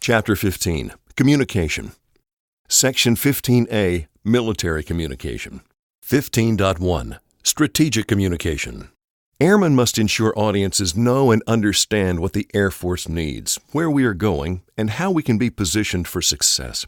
Chapter 15, Communication. Section 15A, Military Communication. 15.1, Strategic Communication. Airmen must ensure audiences know and understand what the Air Force needs, where we are going, and how we can be positioned for success.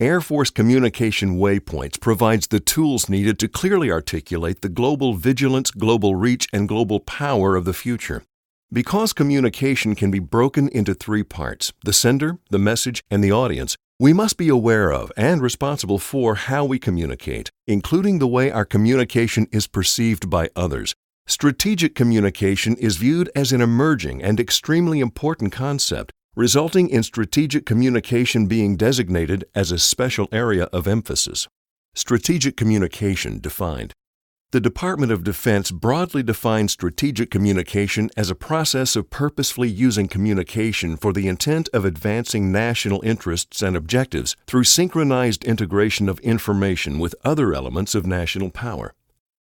Air Force Communication Waypoints provides the tools needed to clearly articulate the global vigilance, global reach, and global power of the future. Because communication can be broken into three parts, the sender, the message, and the audience, we must be aware of and responsible for how we communicate, including the way our communication is perceived by others. Strategic communication is viewed as an emerging and extremely important concept, resulting in strategic communication being designated as a special area of emphasis. Strategic communication defined. The Department of Defense broadly defines strategic communication as a process of purposefully using communication for the intent of advancing national interests and objectives through synchronized integration of information with other elements of national power.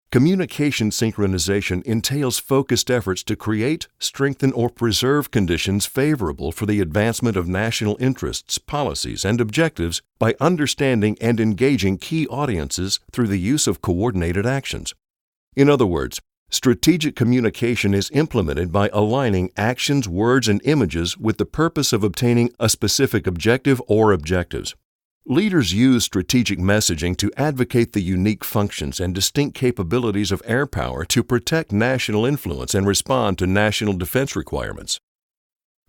Communication synchronization entails focused efforts to create, strengthen, or preserve conditions favorable for the advancement of national interests, policies, and objectives by understanding and engaging key audiences through the use of coordinated actions. In other words, strategic communication is implemented by aligning actions, words, and images with the purpose of obtaining a specific objective or objectives. Leaders use strategic messaging to advocate the unique functions and distinct capabilities of air power to protect national influence and respond to national defense requirements.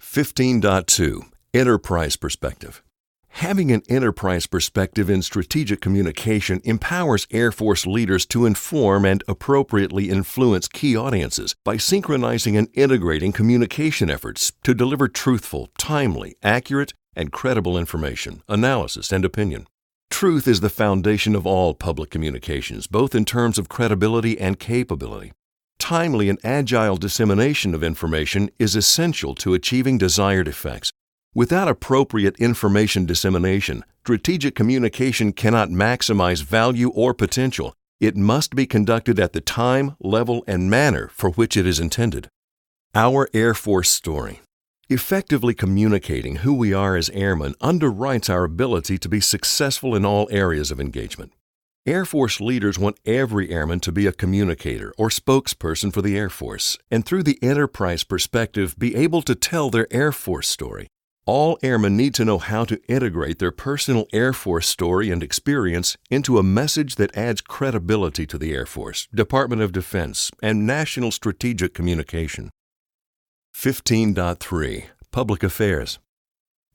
15.2 Enterprise Perspective. Having an enterprise perspective in strategic communication empowers Air Force leaders to inform and appropriately influence key audiences by synchronizing and integrating communication efforts to deliver truthful, timely, accurate, and credible information, analysis, and opinion. Truth is the foundation of all public communications, both in terms of credibility and capability. Timely and agile dissemination of information is essential to achieving desired effects. Without appropriate information dissemination, strategic communication cannot maximize value or potential. It must be conducted at the time, level, and manner for which it is intended. Our Air Force story. Effectively communicating who we are as airmen underwrites our ability to be successful in all areas of engagement. Air Force leaders want every airman to be a communicator or spokesperson for the Air Force, and through the enterprise perspective, be able to tell their Air Force story. All airmen need to know how to integrate their personal Air Force story and experience into a message that adds credibility to the Air Force, Department of Defense, and national strategic communication. 15.3 Public Affairs.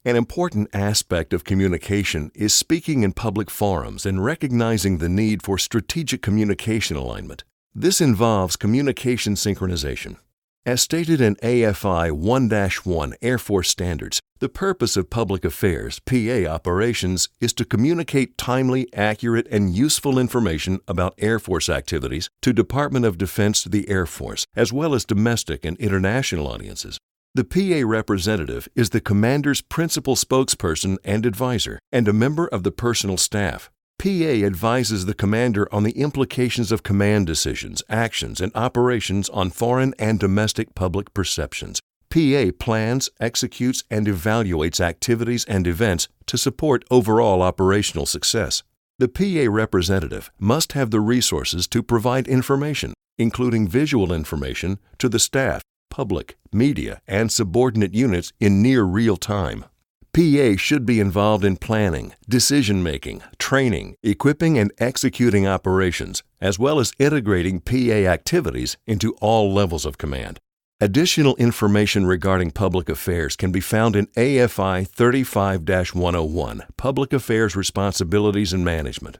An important aspect of communication is speaking in public forums and recognizing the need for strategic communication alignment. This involves communication synchronization. As stated in AFI 1-1 Air Force Standards, the purpose of public affairs, PA operations, is to communicate timely, accurate, and useful information about Air Force activities to Department of Defense, the Air Force, as well as domestic and international audiences. The PA representative is the commander's principal spokesperson and advisor, and a member of the personal staff. PA advises the commander on the implications of command decisions, actions, and operations on foreign and domestic public perceptions. PA plans, executes, and evaluates activities and events to support overall operational success. The PA representative must have the resources to provide information, including visual information, to the staff, public, media, and subordinate units in near real time. PA should be involved in planning, decision-making, training, equipping, and executing operations, as well as integrating PA activities into all levels of command. Additional information regarding public affairs can be found in AFI 35-101, Public Affairs Responsibilities and Management.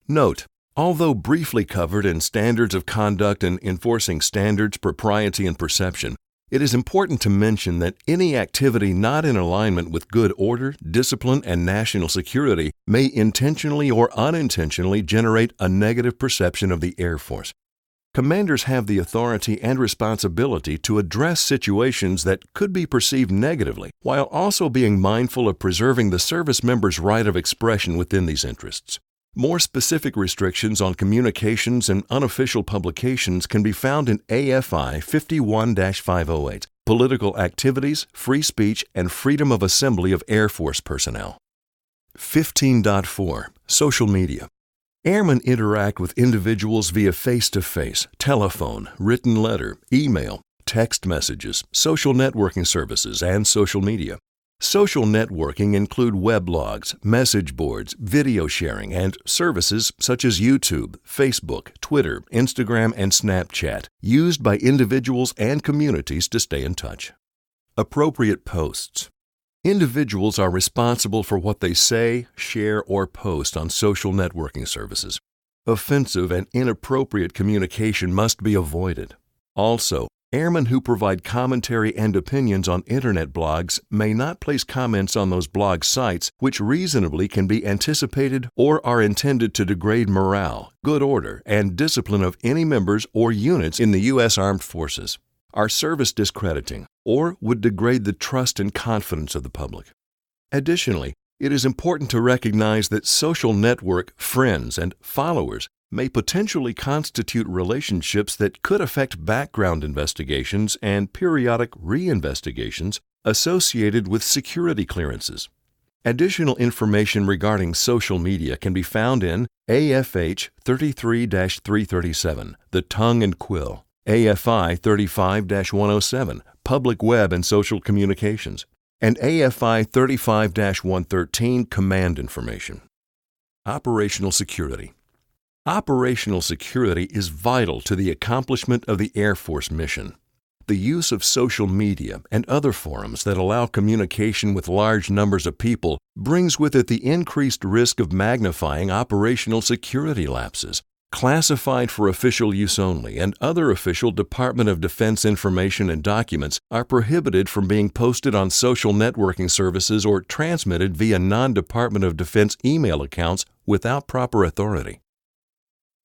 Note: although briefly covered in Standards of Conduct and Enforcing Standards, Propriety, and Perception, it is important to mention that any activity not in alignment with good order, discipline, and national security may intentionally or unintentionally generate a negative perception of the Air Force. Commanders have the authority and responsibility to address situations that could be perceived negatively, while also being mindful of preserving the service member's right of expression within these interests. More specific restrictions on communications and unofficial publications can be found in AFI 51-508, political activities, free speech, and freedom of assembly of Air Force personnel. 15.4 Social media. Airmen interact with individuals via face-to-face, telephone, written letter, email, text messages, social networking services, and social media. Social networking include weblogs, message boards, video sharing, and services such as YouTube, Facebook, Twitter, Instagram, and Snapchat, used by individuals and communities to stay in touch. Appropriate posts. Individuals are responsible for what they say, share, or post on social networking services. Offensive and inappropriate communication must be avoided. Also, airmen who provide commentary and opinions on Internet blogs may not place comments on those blog sites which reasonably can be anticipated or are intended to degrade morale, good order, and discipline of any members or units in the U.S. Armed Forces, are service discrediting, or would degrade the trust and confidence of the public. Additionally, it is important to recognize that social network friends and followers may potentially constitute relationships that could affect background investigations and periodic re-investigations associated with security clearances. Additional information regarding social media can be found in AFH 33-337, The Tongue and Quill, AFI 35-107, Public Web and Social Communications, and AFI 35-113, Command Information. Operational security. Operational security is vital to the accomplishment of the Air Force mission. The use of social media and other forums that allow communication with large numbers of people brings with it the increased risk of magnifying operational security lapses, classified for official use only, and other official Department of Defense information and documents are prohibited from being posted on social networking services or transmitted via non-Department of Defense email accounts without proper authority.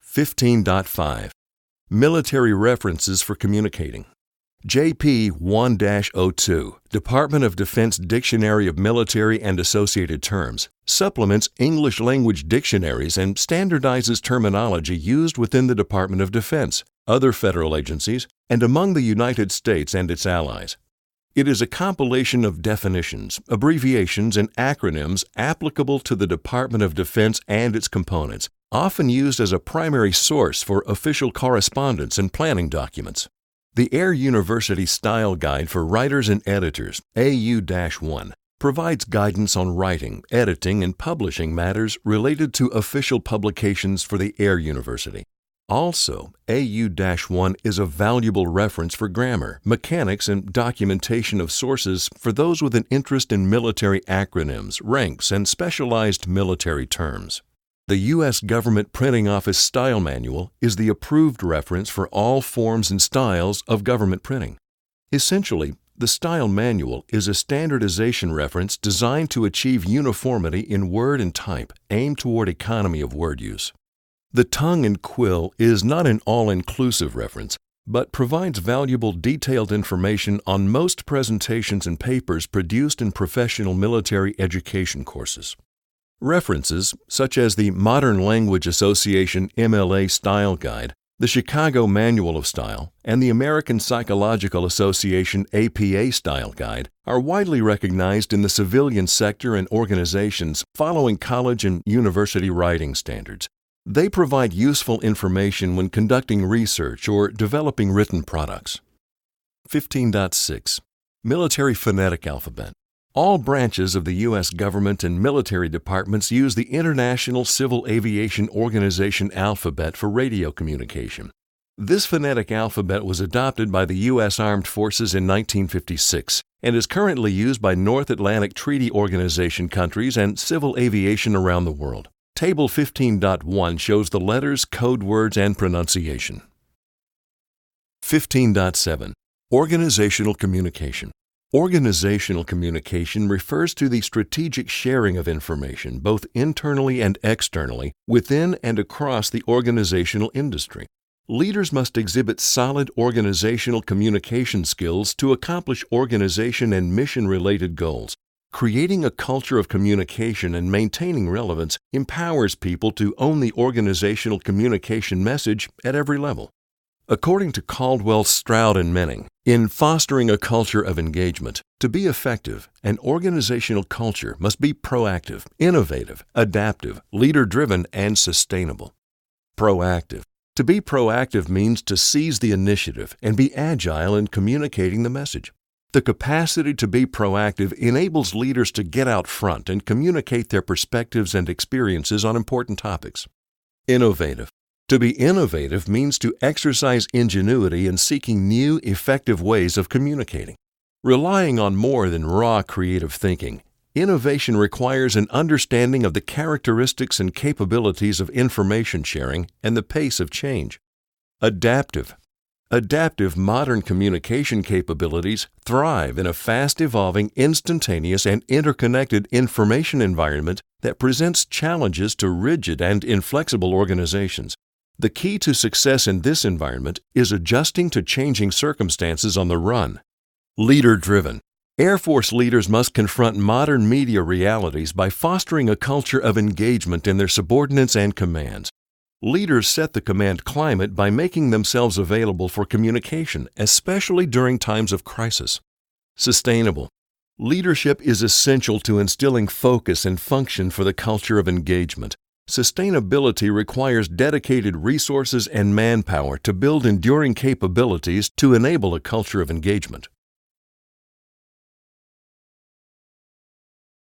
15.5 Military references for communicating. JP 1-02, Department of Defense Dictionary of Military and Associated Terms, supplements English language dictionaries and standardizes terminology used within the Department of Defense, other federal agencies, and among the United States and its allies. It is a compilation of definitions, abbreviations, and acronyms applicable to the Department of Defense and its components, often used as a primary source for official correspondence and planning documents. The Air University Style Guide for Writers and Editors, AU-1, provides guidance on writing, editing, and publishing matters related to official publications for the Air University. Also, AU-1 is a valuable reference for grammar, mechanics, and documentation of sources for those with an interest in military acronyms, ranks, and specialized military terms. The U.S. Government Printing Office Style Manual is the approved reference for all forms and styles of government printing. Essentially, the Style Manual is a standardization reference designed to achieve uniformity in word and type, aimed toward economy of word use. The Tongue and Quill is not an all-inclusive reference, but provides valuable detailed information on most presentations and papers produced in professional military education courses. References, such as the Modern Language Association MLA Style Guide, the Chicago Manual of Style, and the American Psychological Association APA Style Guide, are widely recognized in the civilian sector and organizations following college and university writing standards. They provide useful information when conducting research or developing written products. 15.6 Military Phonetic Alphabet. All branches of the U.S. government and military departments use the International Civil Aviation Organization alphabet for radio communication. This phonetic alphabet was adopted by the U.S. Armed Forces in 1956 and is currently used by North Atlantic Treaty Organization countries and civil aviation around the world. Table 15.1 shows the letters, code words, and pronunciation. 15.7 Organizational Communication. Organizational communication refers to the strategic sharing of information, both internally and externally, within and across the organizational industry. Leaders must exhibit solid organizational communication skills to accomplish organization and mission-related goals. Creating a culture of communication and maintaining relevance empowers people to own the organizational communication message at every level. According to Caldwell, Stroud, and Menning, in fostering a culture of engagement, to be effective, an organizational culture must be proactive, innovative, adaptive, leader-driven, and sustainable. Proactive. To be proactive means to seize the initiative and be agile in communicating the message. The capacity to be proactive enables leaders to get out front and communicate their perspectives and experiences on important topics. Innovative. To be innovative means to exercise ingenuity in seeking new, effective ways of communicating. Relying on more than raw creative thinking, innovation requires an understanding of the characteristics and capabilities of information sharing and the pace of change. Adaptive. Adaptive modern communication capabilities thrive in a fast-evolving, instantaneous, and interconnected information environment that presents challenges to rigid and inflexible organizations. The key to success in this environment is adjusting to changing circumstances on the run. Leader-driven. Air Force leaders must confront modern media realities by fostering a culture of engagement in their subordinates and commands. Leaders set the command climate by making themselves available for communication, especially during times of crisis. Sustainable. Leadership is essential to instilling focus and function for the culture of engagement. Sustainability requires dedicated resources and manpower to build enduring capabilities to enable a culture of engagement.